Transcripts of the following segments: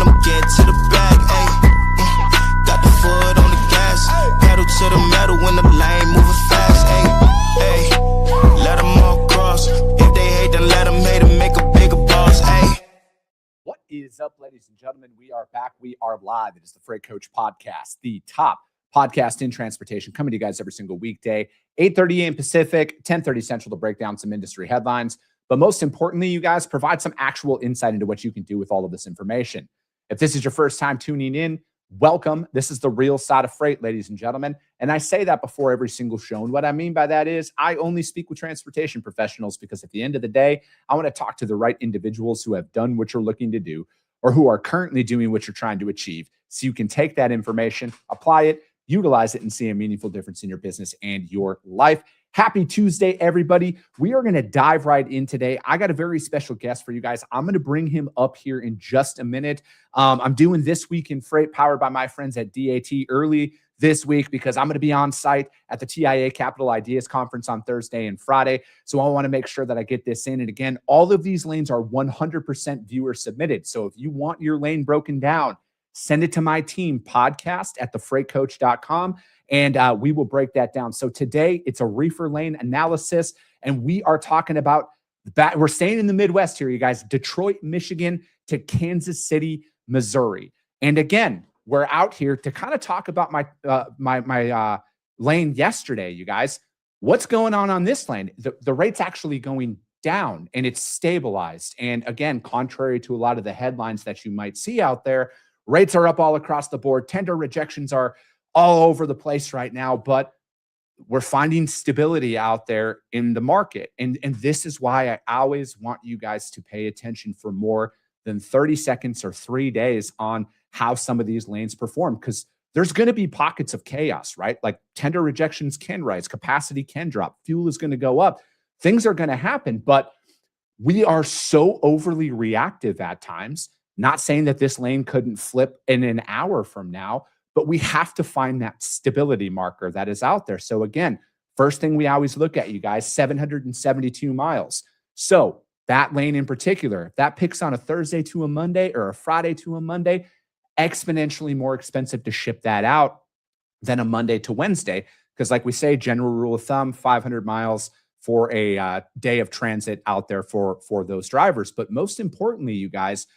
them get to the bag, ayy. Got the foot on the gas, pedal to the metal when the lane moving fast, ayy. Let them all cross. If they hate, then let them hate and make a bigger boss, ayy. What is up, ladies and gentlemen? We are back. We are live. It is the Freight Coach Podcast, the top podcast in transportation, coming to you guys every single weekday, 8:30 a.m. Pacific, 10:30 Central, to break down some industry headlines. But most importantly, you guys provide some actual insight into what you can do with all of this information. If this is your first time tuning in, welcome. This is the real side of freight, ladies and gentlemen. And I say that before every single show. And what I mean by that is I only speak with transportation professionals because at the end of the day, I want to talk to the right individuals who have done what you're looking to do or who are currently doing what you're trying to achieve. So you can take that information, apply it, utilize it, and see a meaningful difference in your business and your life. Happy Tuesday, everybody. We are going to dive right in today. I got a very special guest for you guys. I'm going to bring him up here in just a minute. I'm doing This Week in Freight powered by my friends at DAT early this week because I'm going to be on site at the TIA Capital Ideas Conference on Thursday and Friday. So I want to make sure that I get this in. And again, all of these lanes are 100% viewer submitted. So if you want your lane broken down, send it to my team, podcast@thefreightcoach.com, and we will break that down. So today, it's a reefer lane analysis, and we are talking about that. We're staying in the Midwest here, you guys, Detroit, Michigan to Kansas City, Missouri. And again, we're out here to kind of talk about my lane yesterday, you guys. What's going on this lane? The rate's actually going down, and it's stabilized. And again, contrary to a lot of the headlines that you might see out there, rates are up all across the board. Tender rejections are all over the place right now, but we're finding stability out there in the market. And this is why I always want you guys to pay attention for more than 30 seconds or 3 days on how some of these lanes perform, because there's going to be pockets of chaos, right? Like tender rejections can rise, capacity can drop, fuel is going to go up. Things are going to happen, but we are so overly reactive at times. Not saying that this lane couldn't flip in an hour from now, but we have to find that stability marker that is out there. So again, first thing we always look at, you guys, 772 miles. So that lane in particular, if that picks on a Thursday to a Monday or a Friday to a Monday, exponentially more expensive to ship that out than a Monday to Wednesday. Because like we say, general rule of thumb, 500 miles for a day of transit out there for those drivers. But most importantly, you guys,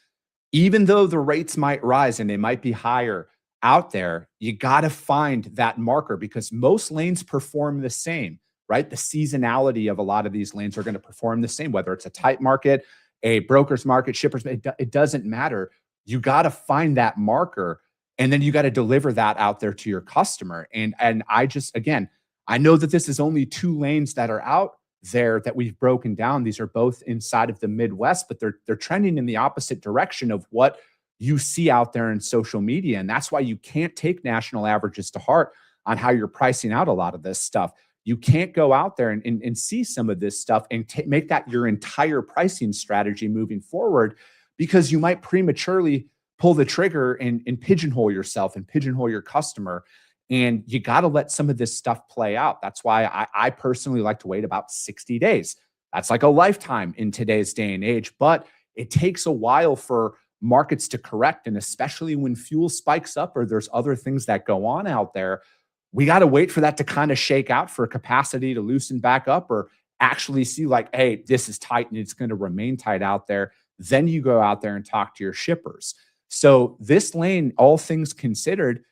even though the rates might rise and they might be higher out there, you got to find that marker because most lanes perform the same, right? The seasonality of a lot of these lanes are going to perform the same, whether it's a tight market, a broker's market, shippers, it doesn't matter. You got to find that marker and then you got to deliver that out there to your customer. And I just, again, I know that this is only 2 lanes that are out there that we've broken down. These are both inside of the Midwest, but they're trending in the opposite direction of what you see out there in social media. And that's why you can't take national averages to heart on how you're pricing out a lot of this stuff. You can't go out there and see some of this stuff and make that your entire pricing strategy moving forward, because you might prematurely pull the trigger and pigeonhole yourself and pigeonhole your customer. And you got to let some of this stuff play out. That's why I personally like to wait about 60 days. That's like a lifetime in today's day and age, but it takes a while for markets to correct. And especially when fuel spikes up or there's other things that go on out there, we got to wait for that to kind of shake out for capacity to loosen back up or actually see like, hey, this is tight and it's going to remain tight out there. Then you go out there and talk to your shippers. So this lane, all things considered,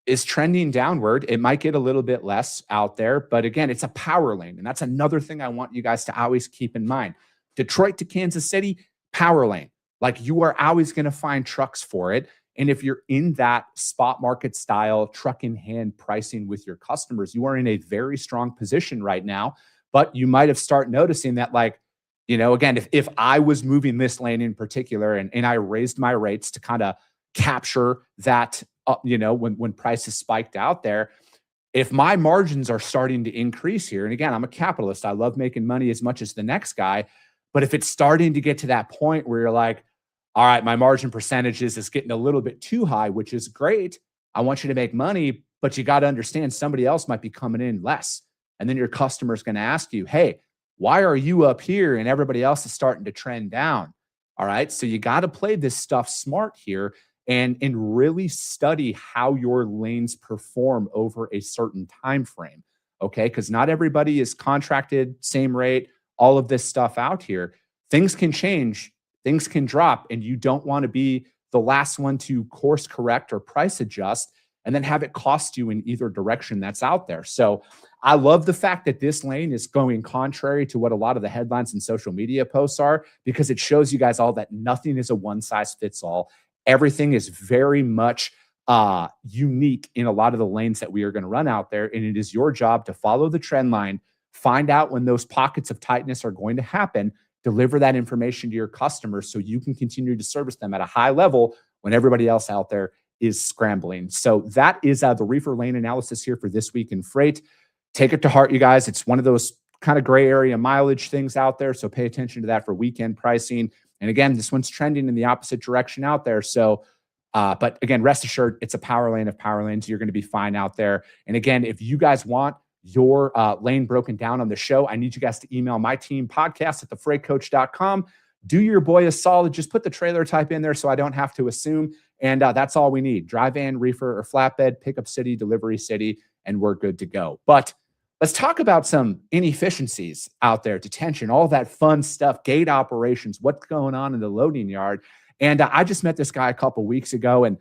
is trending downward. It might get a little bit less out there, but again, it's a power lane. And that's another thing I want you guys to always keep in mind. Detroit to Kansas City, power lane. Like you are always going to find trucks for it. And if you're in that spot market style, truck in hand pricing with your customers, you are in a very strong position right now. But you might have started noticing that, like, you know, again, if I was moving this lane in particular and I raised my rates to kind of capture that, you know, when prices spiked out there, if my margins are starting to increase here, and again, I'm a capitalist, I love making money as much as the next guy, but if it's starting to get to that point where you're like, all right, my margin percentages is getting a little bit too high, which is great. I want you to make money, but you got to understand somebody else might be coming in less. And then your customer's going to ask you, hey, why are you up here and everybody else is starting to trend down? All right. So you got to play this stuff smart here. and really study how your lanes perform over a certain time frame. Okay, because not everybody is contracted same rate, all of this stuff out here. Things can change, things can drop, and you don't want to be the last one to course correct or price adjust and then have it cost you in either direction that's out there. So I love the fact that this lane is going contrary to what a lot of the headlines and social media posts are, because it shows you guys all that nothing is a one size fits all. Everything is very much unique in a lot of the lanes that we are going to run out there. And it is your job to follow the trend line, find out when those pockets of tightness are going to happen, deliver that information to your customers so you can continue to service them at a high level when everybody else out there is scrambling. So that is the reefer lane analysis here for this week in freight. Take it to heart, you guys. It's one of those kind of gray area mileage things out there. So pay attention to that for weekend pricing. And again, this one's trending in the opposite direction out there. So, but again, rest assured, it's a power lane of power lanes. You're going to be fine out there. And again, if you guys want your lane broken down on the show, I need you guys to email my team, podcast@thefreightcoach.com. Do your boy a solid. Just put the trailer type in there so I don't have to assume. And that's all we need. Dry van, reefer, or flatbed, pickup city, delivery city, and we're good to go. But let's talk about some inefficiencies out there, detention, all that fun stuff, gate operations, what's going on in the loading yard. And I just met this guy a couple weeks ago, and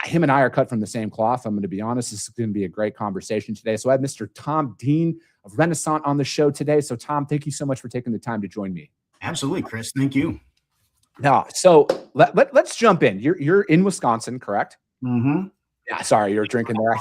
him and I are cut from the same cloth. I'm going to be honest. This is going to be a great conversation today. So I have Mr. Tom Dean of Renaissant on the show today. So Tom, thank you so much for taking the time to join me. Absolutely, Chris. Thank you. Now, so let's jump in. You're in Wisconsin, correct? Mm-hmm. Yeah, sorry, you're drinking there.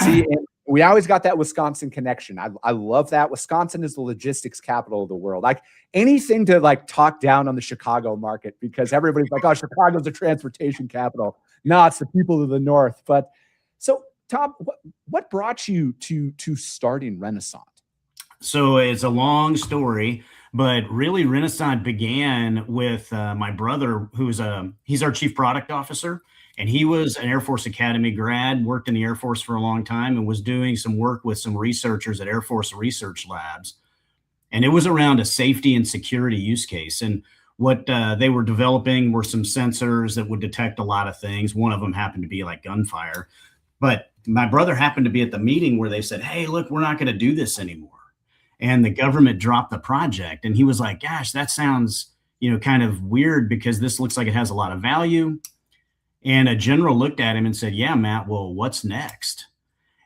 See, and we always got that Wisconsin connection. I love that. Wisconsin is the logistics capital of the world. Like anything to like talk down on the Chicago market, because everybody's like, oh, Chicago's a transportation capital. No, it's the people of the north. But so, Tom, what brought you to starting Renaissant? So it's a long story, but really Renaissant began with my brother, he's our chief product officer. And he was an Air Force Academy grad, worked in the Air Force for a long time, and was doing some work with some researchers at Air Force Research Labs. And it was around a safety and security use case. And what they were developing were some sensors that would detect a lot of things. One of them happened to be like gunfire. But my brother happened to be at the meeting where they said, hey, look, we're not going to do this anymore. And the government dropped the project. And he was like, gosh, that sounds, kind of weird, because this looks like it has a lot of value. And a general looked at him and said, yeah, Matt, well, what's next?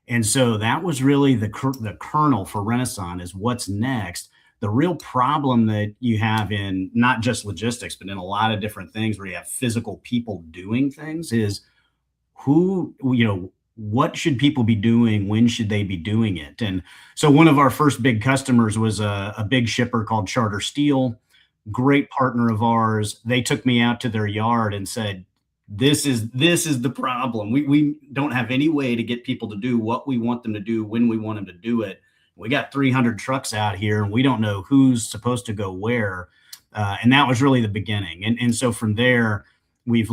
And so that was really the kernel for Renaissant, is what's next. The real problem that you have in not just logistics, but in a lot of different things where you have physical people doing things, is what should people be doing? When should they be doing it? And so one of our first big customers was a big shipper called Charter Steel, great partner of ours. They took me out to their yard and said, this is the problem. We don't have any way to get people to do what we want them to do when we want them to do it. We got 300 trucks out here, and we don't know who's supposed to go where. And that was really the beginning. And so from there, we've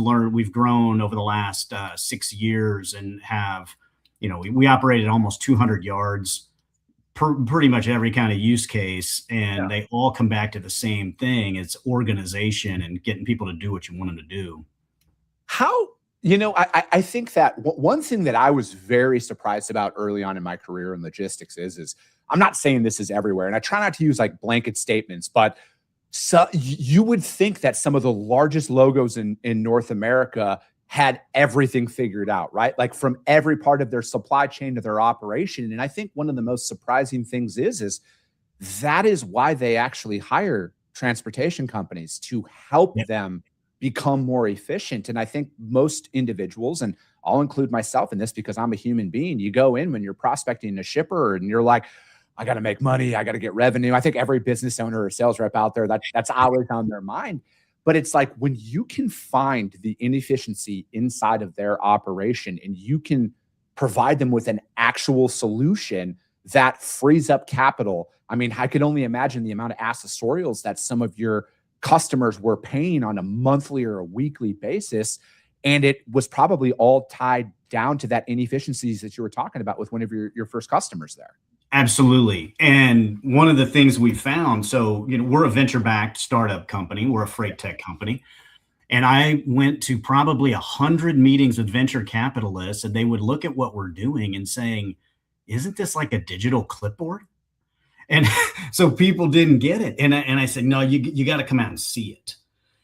grown over the last 6 years, and have, we operated almost 200 yards, pretty much every kind of use case. And They all come back to the same thing. It's organization and getting people to do what you want them to do. How, I think that one thing that I was very surprised about early on in my career in logistics is I'm not saying this is everywhere, and I try not to use like blanket statements, but so you would think that some of the largest logos in North America had everything figured out, right? Like from every part of their supply chain to their operation. And I think one of the most surprising things is that is why they actually hire transportation companies to help them become more efficient. And I think most individuals, and I'll include myself in this because I'm a human being, you go in when you're prospecting a shipper and you're like, I got to make money, I got to get revenue. I think every business owner or sales rep out there, that's always on their mind. But it's like when you can find the inefficiency inside of their operation and you can provide them with an actual solution that frees up capital. I mean, I could only imagine the amount of accessorials that some of your customers were paying on a monthly or a weekly basis. And it was probably all tied down to that inefficiencies that you were talking about with one of your first customers there. Absolutely. And one of the things we found, so, we're a venture-backed startup company. We're a freight tech company. And I went to probably 100 meetings with venture capitalists, and they would look at what we're doing and saying, isn't this like a digital clipboard? And so people didn't get it. And I said, no, you got to come out and see it.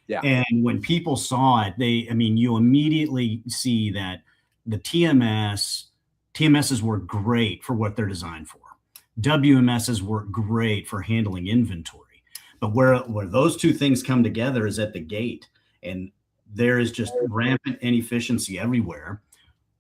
Yeah. And when people saw it, you immediately see that the TMSs were great for what they're designed for. WMSs were great for handling inventory. But where those two things come together is at the gate. And there is just rampant inefficiency everywhere.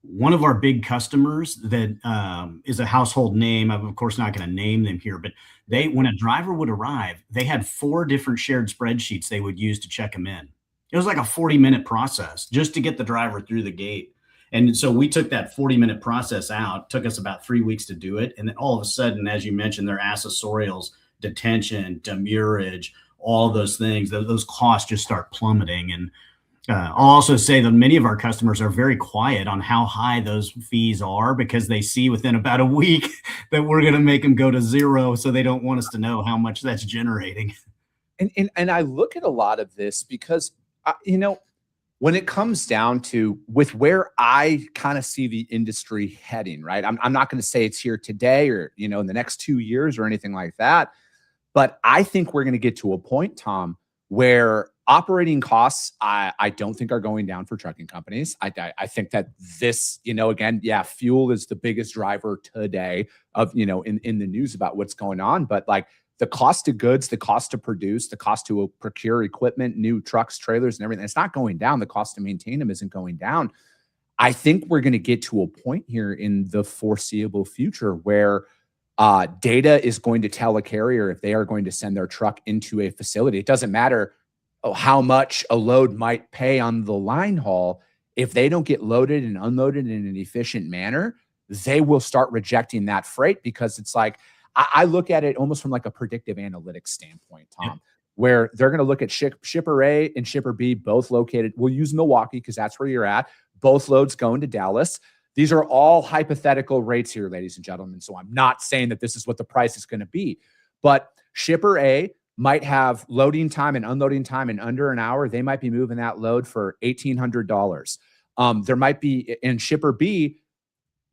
One of our big customers that is a household name, I'm of course not going to name them here, but when a driver would arrive, they had 4 different shared spreadsheets they would use to check them in. It was like a 40-minute process just to get the driver through the gate. And so we took that 40-minute process out, took us about 3 weeks to do it. And then all of a sudden, as you mentioned, their accessorials, detention, demurrage, all those things, those costs just start plummeting. And I'll also say that many of our customers are very quiet on how high those fees are because they see within about a week that we're going to make them go to zero. So they don't want us to know how much that's generating. And I look at a lot of this because, when it comes down to with where I kind of see the industry heading, right? I'm not going to say it's here today or, in the next 2 years or anything like that. But I think we're going to get to a point, Tom, where operating costs, I don't think are going down for trucking companies. I think that this, again, fuel is the biggest driver today of, in the news about what's going on. But like the cost of goods, the cost to produce, the cost to procure equipment, new trucks, trailers, and everything, it's not going down. The cost to maintain them isn't going down. I think we're going to get to a point here in the foreseeable future where data is going to tell a carrier if they are going to send their truck into a facility. It doesn't matter how much a load might pay on the line haul. If they don't get loaded and unloaded in an efficient manner, they will start rejecting that freight because it's like, I look at it almost from like a predictive analytics standpoint, Tom, where they're going to look at shipper A and shipper B, both located. We'll use Milwaukee because that's where you're at. Both loads going to Dallas. These are all hypothetical rates here, ladies and gentlemen. So I'm not saying that this is what the price is going to be, but shipper A might have loading time and unloading time in under an hour. They might be moving that load for $1,800. There might be in shipper B,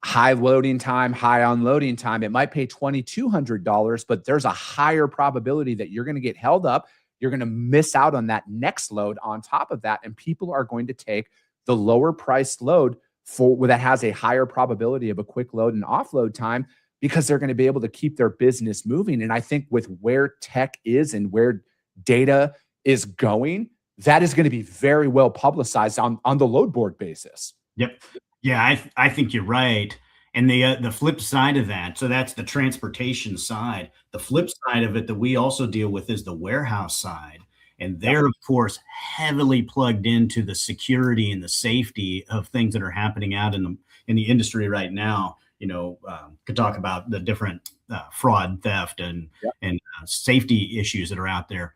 high loading time, high unloading time. It might pay $2,200, but there's a higher probability that you're going to get held up. You're going to miss out on that next load on top of that. And people are going to take the lower priced load that has a higher probability of a quick load and offload time because they're going to be able to keep their business moving. And I think with where tech is and where data is going, that is going to be very well publicized on the load board basis. Yep. Yeah, I think you're right. And the flip side of that, so that's the transportation side. The flip side of it that we also deal with is the warehouse side. And they're, of course, heavily plugged into the security and the safety of things that are happening out in the industry right now. Could talk about the different fraud, theft, and safety issues that are out there.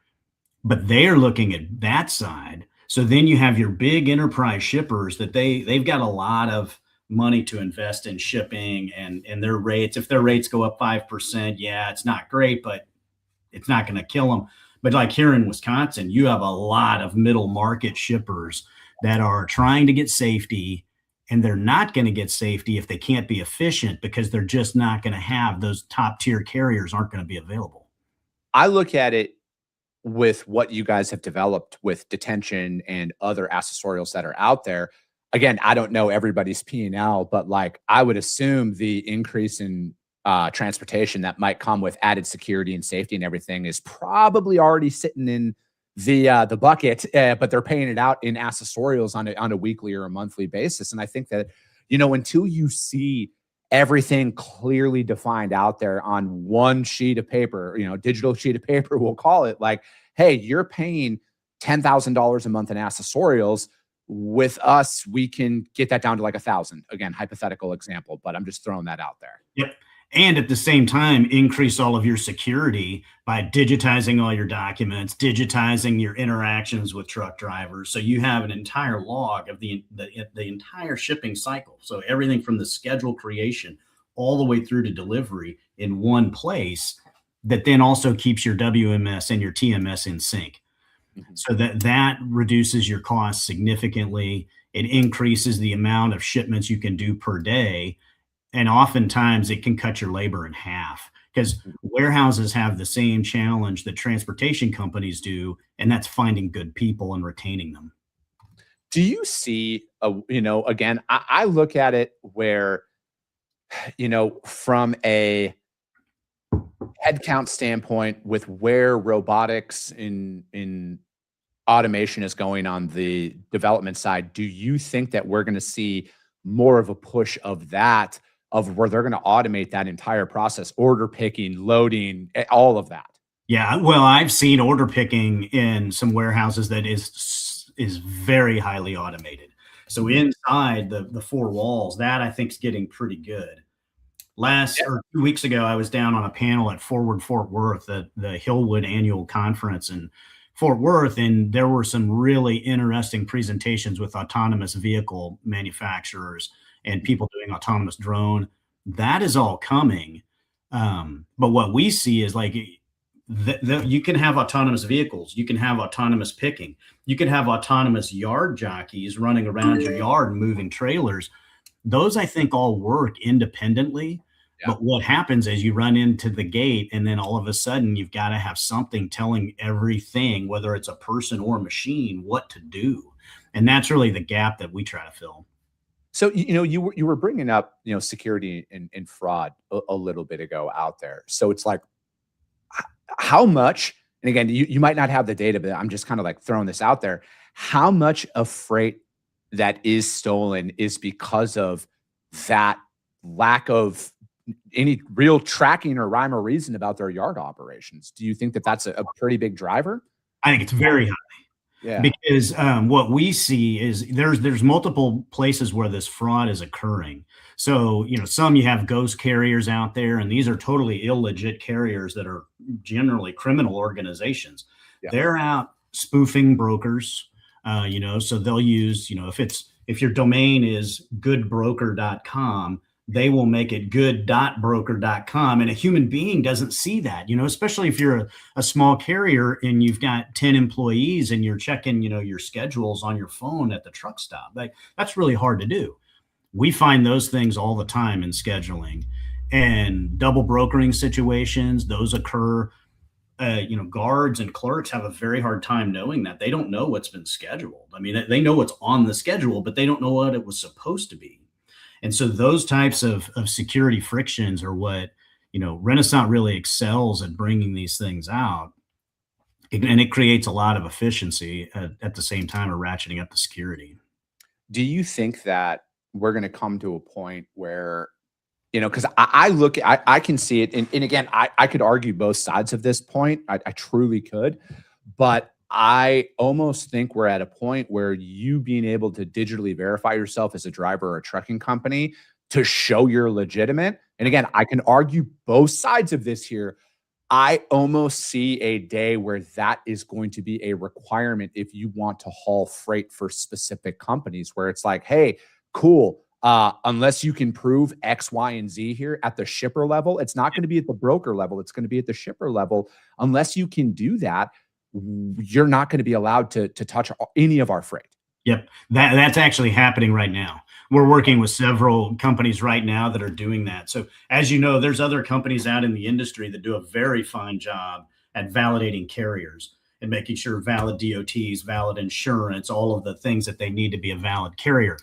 But they're looking at that side. So then you have your big enterprise shippers that they've got a lot of money to invest in shipping and their rates. If their rates go up 5%, it's not great, but it's not going to kill them. But like here in Wisconsin, you have a lot of middle market shippers that are trying to get safety, and they're not going to get safety if they can't be efficient because they're just not going to have those top tier carriers aren't going to be available. I look at it with what you guys have developed with detention and other accessorials that are out there. Again, I don't know everybody's P&L, but like I would assume the increase in transportation that might come with added security and safety and everything is probably already sitting in the bucket, but they're paying it out in accessorials on a weekly or a monthly basis. And I think that, until you see everything clearly defined out there on one sheet of paper, digital sheet of paper, we'll call it, like, hey, you're paying $10,000 a month in accessorials. With us, we can get that down to like 1,000. Again, hypothetical example, but I'm just throwing that out there. Yep. And at the same time, increase all of your security by digitizing all your documents, digitizing your interactions with truck drivers. So you have an entire log of the entire shipping cycle. So everything from the schedule creation all the way through to delivery in one place that then also keeps your WMS and your TMS in sync. So that reduces your costs significantly. It increases the amount of shipments you can do per day. And oftentimes it can cut your labor in half, because warehouses have the same challenge that transportation companies do, and that's finding good people and retaining them. Do you see, again, I look at it where, from a headcount standpoint, with where robotics in automation is going on the development side, do you think that we're going to see more of a push of that, of where they're going to automate that entire process, order picking, loading, all of that? Yeah, well, I've seen order picking in some warehouses that is very highly automated. So inside the four walls, that I think is getting pretty good. Or 2 weeks ago, I was down on a panel at Forward Fort Worth, the Hillwood annual conference in Fort Worth, and there were some really interesting presentations with autonomous vehicle manufacturers and people doing autonomous drone. That is all coming. But what we see is like you can have autonomous vehicles, you can have autonomous picking, you can have autonomous yard jockeys running around your yard and moving trailers. Those, I think, all work independently. Yeah. But what happens is you run into the gate, and then all of a sudden you've got to have something telling everything, whether it's a person or a machine, what to do. And that's really the gap that we try to fill. So, you were bringing up, security and fraud a little bit ago out there. So it's like, how much, and again, you might not have the data, but I'm just kind of like throwing this out there. How much of freight that is stolen is because of that lack of any real tracking or rhyme or reason about their yard operations? Do you think that that's a pretty big driver? I think it's very high. Yeah. Because what we see is there's multiple places where this fraud is occurring. So, some you have ghost carriers out there, and these are totally illegit carriers that are generally criminal organizations. Yeah. They're out spoofing brokers, so they'll use, if your domain is goodbroker.com, they will make it good.broker.com. And a human being doesn't see that, especially if you're a small carrier and you've got 10 employees and you're checking, your schedules on your phone at the truck stop. Like, that's really hard to do. We find those things all the time in scheduling, and double brokering situations. Those occur. Guards and clerks have a very hard time knowing that. They don't know what's been scheduled. I mean, they know what's on the schedule, but they don't know what it was supposed to be. And so those types of security frictions are what, Renaissant really excels at bringing these things out. And it creates a lot of efficiency at the same time of ratcheting up the security. Do you think that we're going to come to a point where, because I can see it. And again, I could argue both sides of this point. I truly could. But I almost think we're at a point where you being able to digitally verify yourself as a driver or a trucking company to show you're legitimate. And again, I can argue both sides of this here. I almost see a day where that is going to be a requirement if you want to haul freight for specific companies, where it's like, hey, cool. Unless you can prove X, Y, and Z here at the shipper level, it's not going to be at the broker level. It's going to be at the shipper level. Unless you can do that, you're not going to be allowed to touch any of our freight. Yep. That's actually happening right now. We're working with several companies right now that are doing that. So as you know, there's other companies out in the industry that do a very fine job at validating carriers and making sure valid DOTs, valid insurance, all of the things that they need to be a valid carrier.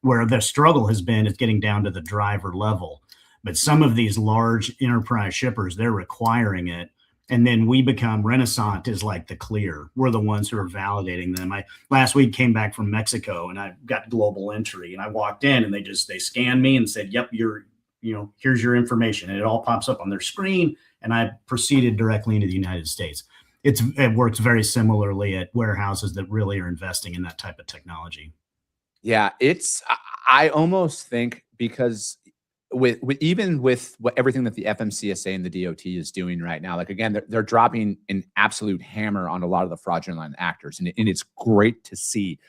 Where the struggle has been is getting down to the driver level. But some of these large enterprise shippers, they're requiring it. And then we become, Renaissant is like the clear. We're the ones who are validating them. I last week came back from Mexico and I got global entry, and I walked in and they scanned me and said, yep, here's your information. And it all pops up on their screen. And I proceeded directly into the United States. It works very similarly at warehouses that really are investing in that type of technology. Yeah, I almost think, because with everything that the FMCSA and the DOT is doing right now, like, again, they're dropping an absolute hammer on a lot of the fraudulent actors, and it's great to see.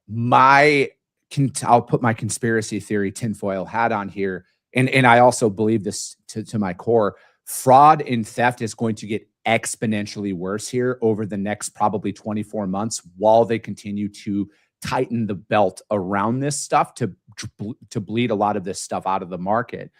I'll put my conspiracy theory tinfoil hat on here, and I also believe this to my core. Fraud and theft is going to get exponentially worse here over the next probably 24 months while they continue to tighten the belt around this stuff to bleed a lot of this stuff out of the market.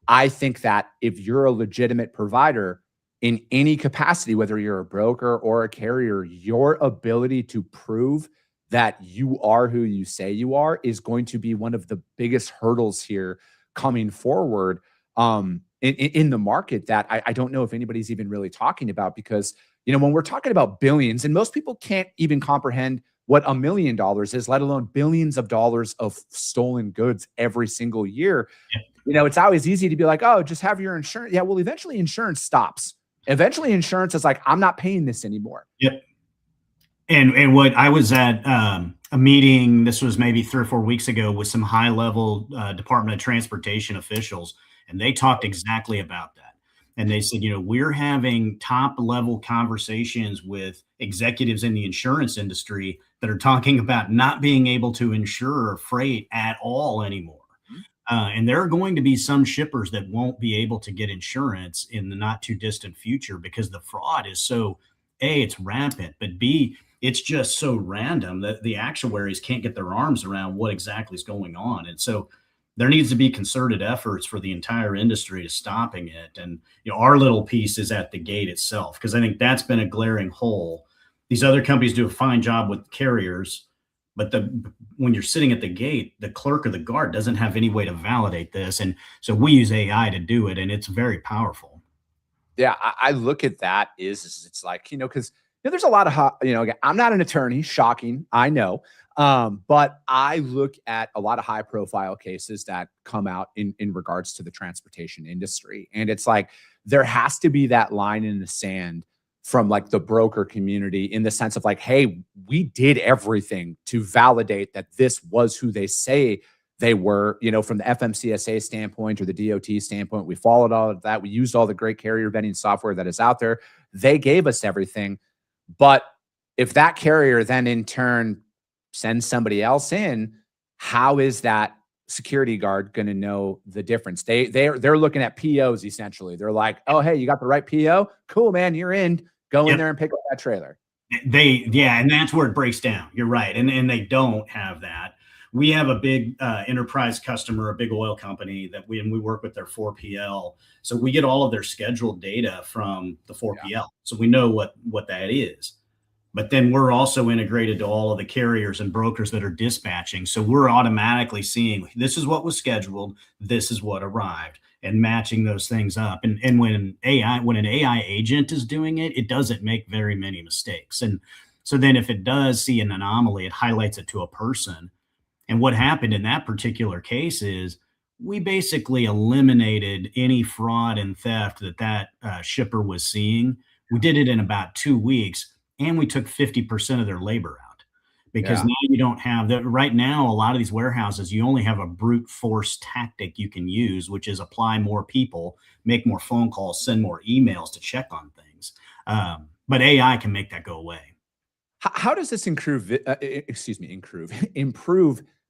I think that if you're a legitimate provider in any capacity, whether you're a broker or a carrier, your ability to prove that you are who you say you are is going to be one of the biggest hurdles here coming forward in the market that I don't know if anybody's even really talking about, because, you know, when we're talking about billions, and most people can't even comprehend what $1 million is, let alone billions of dollars of stolen goods every single year. Yeah. You know, it's always easy to be like, oh, just have your insurance. Yeah, well, eventually insurance stops. Eventually insurance is like, I'm not paying this anymore. Yep. And what I was at a meeting, this was maybe 3 or 4 weeks ago, with some high level Department of Transportation officials, and they talked exactly about that. And they said, you know, we're having top level conversations with executives in the insurance industry that are talking about not being able to insure freight at all anymore. And there are going to be some shippers that won't be able to get insurance in the not too distant future because the fraud is so, A, it's rampant, but B, it's just so random that the actuaries can't get their arms around what exactly is going on. And so there needs to be concerted efforts for the entire industry to stopping it. And, you know, our little piece is at the gate itself, because I think that's been a glaring hole. These other companies do a fine job with carriers, but when you're sitting at the gate, the clerk or the guard doesn't have any way to validate this. And so we use AI to do it, and it's very powerful. Yeah, I look at that is it's like, you know, because there's a lot of, you know, again, I'm not an attorney, shocking, I know. But I look at a lot of high profile cases that come out in regards to the transportation industry. And it's like, there has to be that line in the sand from like the broker community, in the sense of like, hey, we did everything to validate that this was who they say they were, you know, from the FMCSA standpoint or the DOT standpoint. We followed all of that. We used all the great carrier vetting software that is out there. They gave us everything. But if that carrier then in turn sends somebody else in, how is that security guard going to know the difference? They're looking at POs essentially. They're like, oh, hey, you got the right PO? Cool, man, you're in. Go in there and pick up that trailer. And that's where it breaks down. You're right. And they don't have that. We have a big enterprise customer, a big oil company that we work with their 4PL. So we get all of their scheduled data from the 4PL. Yeah. So we know what that is. But then we're also integrated to all of the carriers and brokers that are dispatching. So we're automatically seeing, this is what was scheduled, this is what arrived, and matching those things up. And when an AI agent is doing it, it doesn't make very many mistakes. And so then if it does see an anomaly, it highlights it to a person. And what happened in that particular case is we basically eliminated any fraud and theft that shipper was seeing. We did it in about 2 weeks. And we took 50% of their labor out, because now you don't have that. Right now, a lot of these warehouses, you only have a brute force tactic you can use, which is apply more people, make more phone calls, send more emails to check on things. But AI can make that go away. How does this improve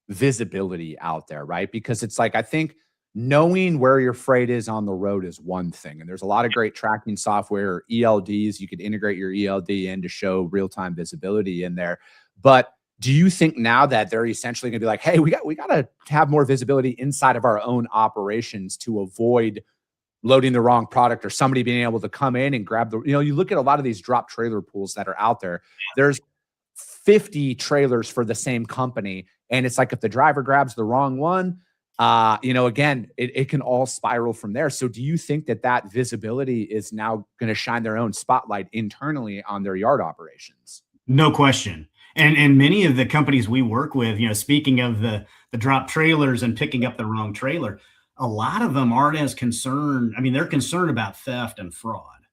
visibility out there, right? Because it's like, I think knowing where your freight is on the road is one thing. And there's a lot of great tracking software, or ELDs. You could integrate your ELD in to show real-time visibility in there. But do you think now that they're essentially going to be like, hey, we got to have more visibility inside of our own operations to avoid loading the wrong product, or somebody being able to come in and grab you look at a lot of these drop trailer pools that are out there. There's 50 trailers for the same company. And it's like, if the driver grabs the wrong one, again, it can all spiral from there. So do you think that visibility is now going to shine their own spotlight internally on their yard operations? No question. And many of the companies we work with, speaking of the drop trailers and picking up the wrong trailer, a lot of them aren't as concerned. I mean, they're concerned about theft and fraud,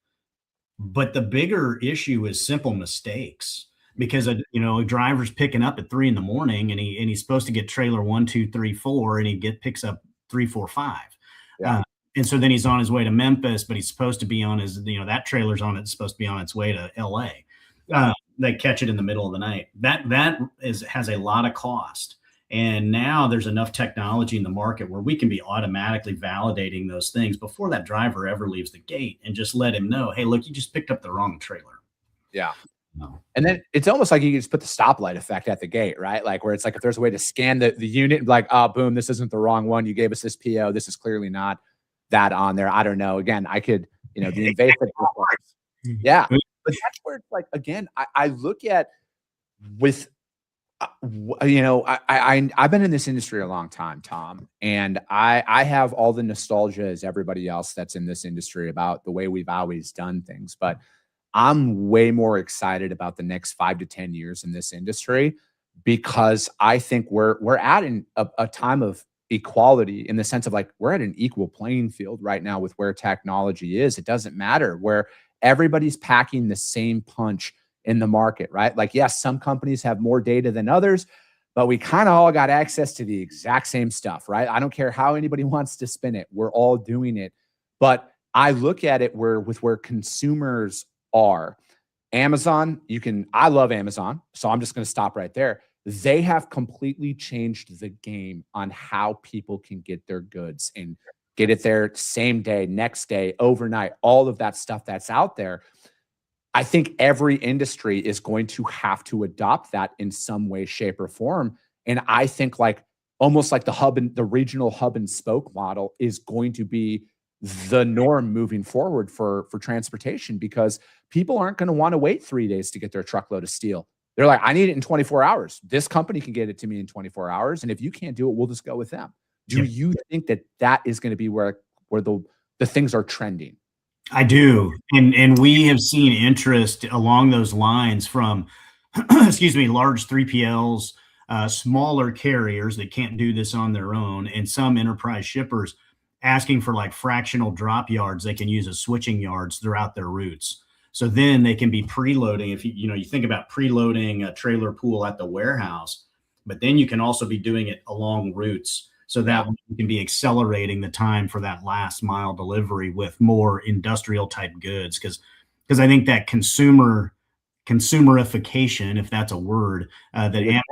but the bigger issue is simple mistakes. Because a driver's picking up at 3 a.m. and he's supposed to get trailer 1, 2, 3, 4, and picks up 3, 4, 5. Yeah. And so then he's on his way to Memphis, but he's supposed to be on that trailer's supposed to be on its way to LA. They catch it in the middle of the night. That has a lot of cost. And now there's enough technology in the market where we can be automatically validating those things before that driver ever leaves the gate, and just let him know, hey, look, you just picked up the wrong trailer. Yeah. No. And then it's almost like you can just put the stoplight effect at the gate, right? Like where it's like, if there's a way to scan the unit and be like, oh, boom, this isn't the wrong one. You gave us this PO. This is clearly not that on there. I don't know. Again, I could, the invasive. Yeah. But that's where it's like, again, I look at with, I've been in this industry a long time, Tom, and I have all the nostalgia as everybody else that's in this industry about the way we've always done things. But I'm way more excited about the next 5 to 10 years in this industry, because I think we're at a time of equality, in the sense of like, we're at an equal playing field right now with where technology is. It doesn't matter, where everybody's packing the same punch in the market, right? Like, yes, some companies have more data than others, but we kind of all got access to the exact same stuff, right? I don't care how anybody wants to spin it. We're all doing it. But I look at it where consumers are. Amazon, I love Amazon, so I'm just going to stop right there. They have completely changed the game on how people can get their goods and get it there same day, next day, overnight, all of that stuff that's out there. I think every industry is going to have to adopt that in some way, shape, or form. And I think like almost like the regional hub and spoke model is going to be the norm moving forward for transportation, because people aren't going to want to wait 3 days to get their truckload of steel. They're like, I need it in 24 hours. This company can get it to me in 24 hours. And if you can't do it, we'll just go with them. Do you think that is going to be where the things are trending? I do. And we have seen interest along those lines from, excuse me, large 3PLs, smaller carriers that can't do this on their own, and some enterprise shippers asking for like fractional drop yards they can use as switching yards throughout their routes. So then they can be preloading. If you think about preloading a trailer pool at the warehouse, but then you can also be doing it along routes, so that you can be accelerating the time for that last mile delivery with more industrial type goods. Because I think that consumerification, if that's a word, that Amazon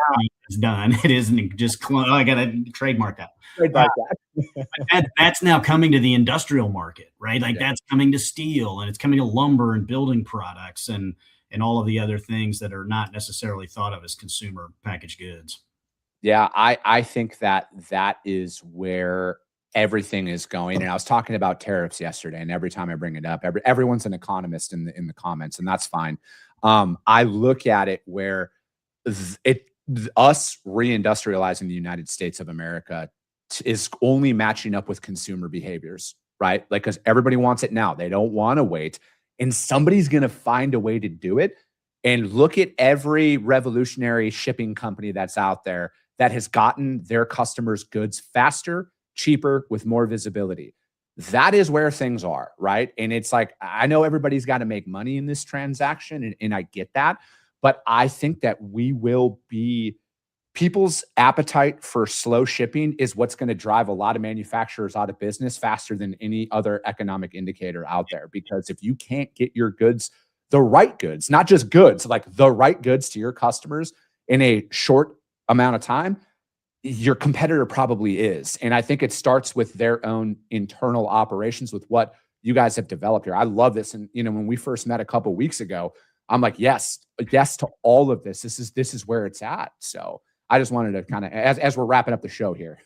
has done, it isn't just I got to trademark that. That's now coming to the industrial market, right? Like that's coming to steel, and it's coming to lumber and building products, and all of the other things that are not necessarily thought of as consumer packaged goods. Yeah, I think that is where everything is going. And I was talking about tariffs yesterday, and every time I bring it up, everyone's an economist in the comments, and that's fine. I look at it where us reindustrializing the United States of America is only matching up with consumer behaviors, right? Like, because everybody wants it now. They don't want to wait. And somebody's going to find a way to do it. And look at every revolutionary shipping company that's out there that has gotten their customers' goods faster, cheaper, with more visibility. That is where things are, right? And it's like, I know everybody's got to make money in this transaction, and I get that. But I think that people's appetite for slow shipping is what's going to drive a lot of manufacturers out of business faster than any other economic indicator out there. Because if you can't get your goods, the right goods, not just goods, like the right goods to your customers in a short amount of time, your competitor probably is. And I think it starts with their own internal operations, with what you guys have developed here. I love this. And, when we first met a couple of weeks ago, I'm like, yes to all of this. This is where it's at. So I just wanted to kind of, as we're wrapping up the show here.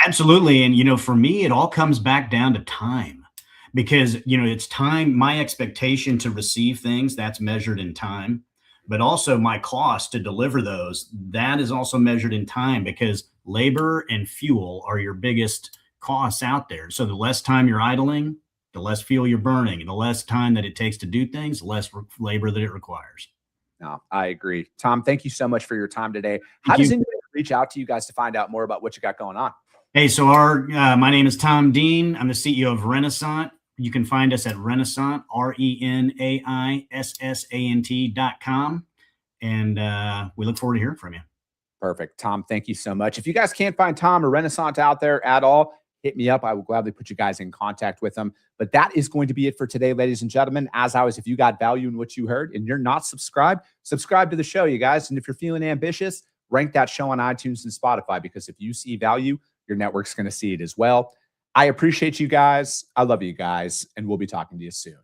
Absolutely. And, for me, it all comes back down to time, because, it's time. My expectation to receive things, that's measured in time, but also my cost to deliver those, that is also measured in time, because labor and fuel are your biggest costs out there. So the less time you're idling, the less fuel you're burning, and the less time that it takes to do things, the less labor that it requires. No, I agree. Tom, thank you so much for your time today. How does anybody reach out to you guys to find out more about what you got going on? Hey, so my name is Tom Dean. I'm the CEO of Renaissant. You can find us at Renaissant, RENAISSANT.com. And we look forward to hearing from you. Perfect. Tom, thank you so much. If you guys can't find Tom or Renaissant out there at all, hit me up. I will gladly put you guys in contact with them. But that is going to be it for today, ladies and gentlemen. As always, if you got value in what you heard and you're not subscribed, subscribe to the show, you guys. And if you're feeling ambitious, rank that show on iTunes and Spotify, because if you see value, your network's going to see it as well. I appreciate you guys. I love you guys, and we'll be talking to you soon.